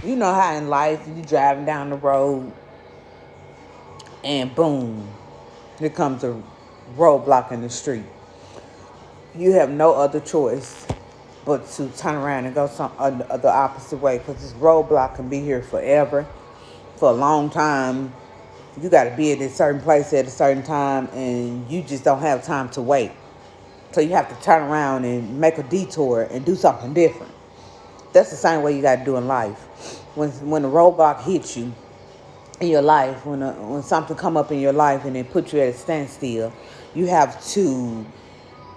You know how in life you driving down the road and boom, here comes a roadblock in the street. You have no other choice but to turn around and go the opposite way, because this roadblock can be here forever, for a long time. You got to be at a certain place at a certain time, and you just don't have time to wait. So you have to turn around and make a detour and do something different. That's the same way you got to do in life. When a roadblock hits you in your life, when something come up in your life and it put you at a standstill, you have to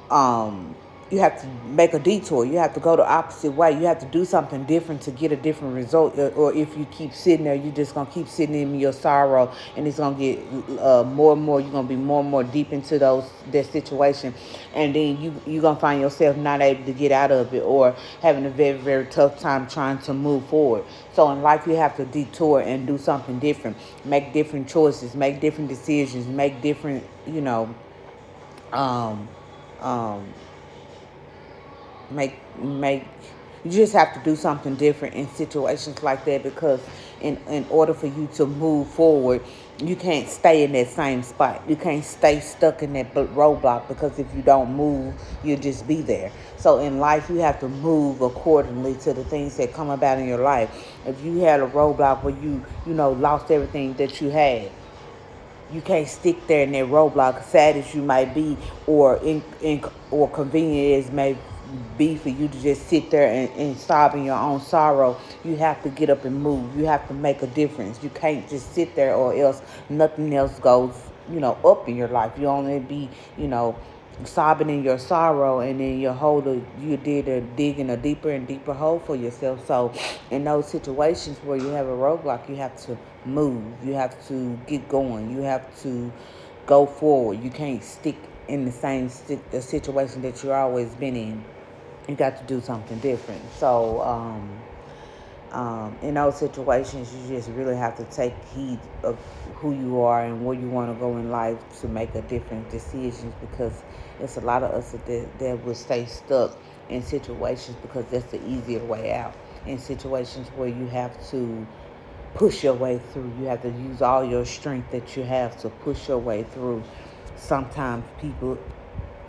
um, you have to make a detour. You have to go the opposite way. You have to do something different to get a different result. Or if you keep sitting there, you're just going to keep sitting in your sorrow, and it's going to get more and more. You're going to be more and more deep into that situation. And then you're going to find yourself not able to get out of it, or having a very, very tough time trying to move forward. So in life, you have to detour and do something different. Make different choices. Make different decisions. Make different, um, um, make you just have to do something different in situations like that, because in order for you to move forward, you can't stay in that same spot. You can't stay stuck in that roadblock, because if you don't move, you'll just be there. So in life, you have to move accordingly to the things that come about in your life. If you had a roadblock where you lost everything that you had, you can't stick there in that roadblock, sad as you might be, or or convenient as may be for you to just sit there and sob in your own sorrow. You have to get up and move. You have to make a difference. You can't just sit there, or else nothing else goes, up in your life. You only be, sobbing in your sorrow, and then you did digging a deeper and deeper hole for yourself. So in those situations where you have a roadblock, you have to move. You have to get going. You have to go forward. You can't stick in the same situation that you've always been in. You got to do something different. So in those situations, you just really have to take heed of who you are and where you want to go in life to make a different decisions, because it's a lot of us that will stay stuck in situations because that's the easier way out. In situations where you have to push your way through, you have to use all your strength that you have to push your way through. Sometimes people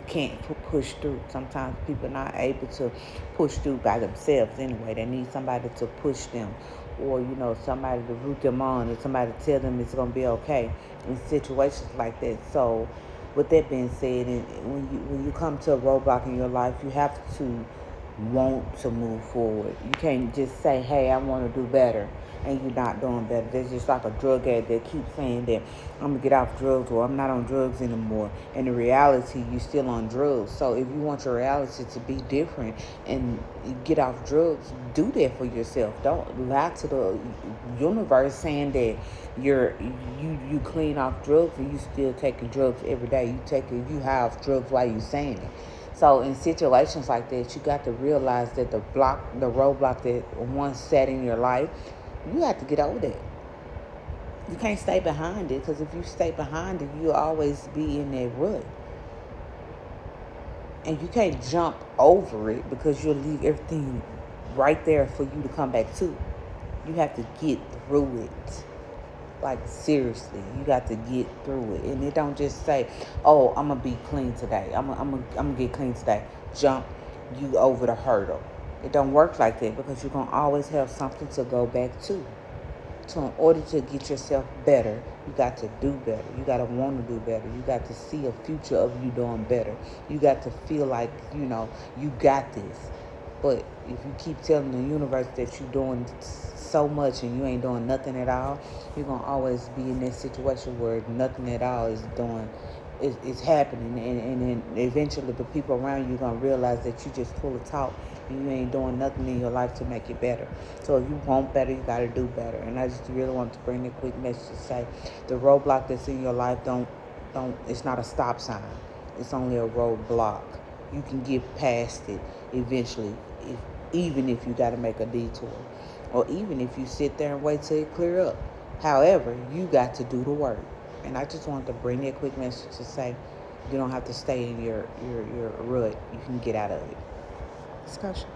can't push through. Sometimes people are not able to push through by themselves anyway. They need somebody to push them, or somebody to root them on, or somebody to tell them it's going to be okay in situations like that. So with that being said, and when you come to a roadblock in your life, you have to want to move forward. You can't just say, hey, I want to do better, and you're not doing better. There's just like a drug addict that keeps saying that I'm going to get off drugs, or I'm not on drugs anymore. And in reality, you're still on drugs. So if you want your reality to be different and get off drugs, do that for yourself. Don't lie to the universe saying that you clean off drugs and you still taking drugs every day. You high off drugs while you saying it. So in situations like that, you got to realize that the roadblock that once sat in your life, you have to get over that. You can't stay behind it, because if you stay behind it, you'll always be in that rut. And you can't jump over it, because you'll leave everything right there for you to come back to. You have to get through it. Like, seriously, you got to get through it. And it don't just say, oh, I'm going to be clean today. I'm gonna get clean today. Jump you over the hurdle. It don't work like that, because you're going to always have something to go back to. So in order to get yourself better, you got to do better. You got to want to do better. You got to see a future of you doing better. You got to feel like, you got this. But if you keep telling the universe that you're doing so much and you ain't doing nothing at all, you're going to always be in that situation where nothing at all is happening. And then eventually the people around you are going to realize that you just full of talk and you ain't doing nothing in your life to make it better. So if you want better, you got to do better. And I just really want to bring a quick message to say, the roadblock that's in your life, it's not a stop sign. It's only a roadblock. You can get past it eventually, even if you got to make a detour, or even if you sit there and wait till it clear up. However, you got to do the work. And I just wanted to bring that quick message to say, you don't have to stay in your rut. You can get out of it. Discussion.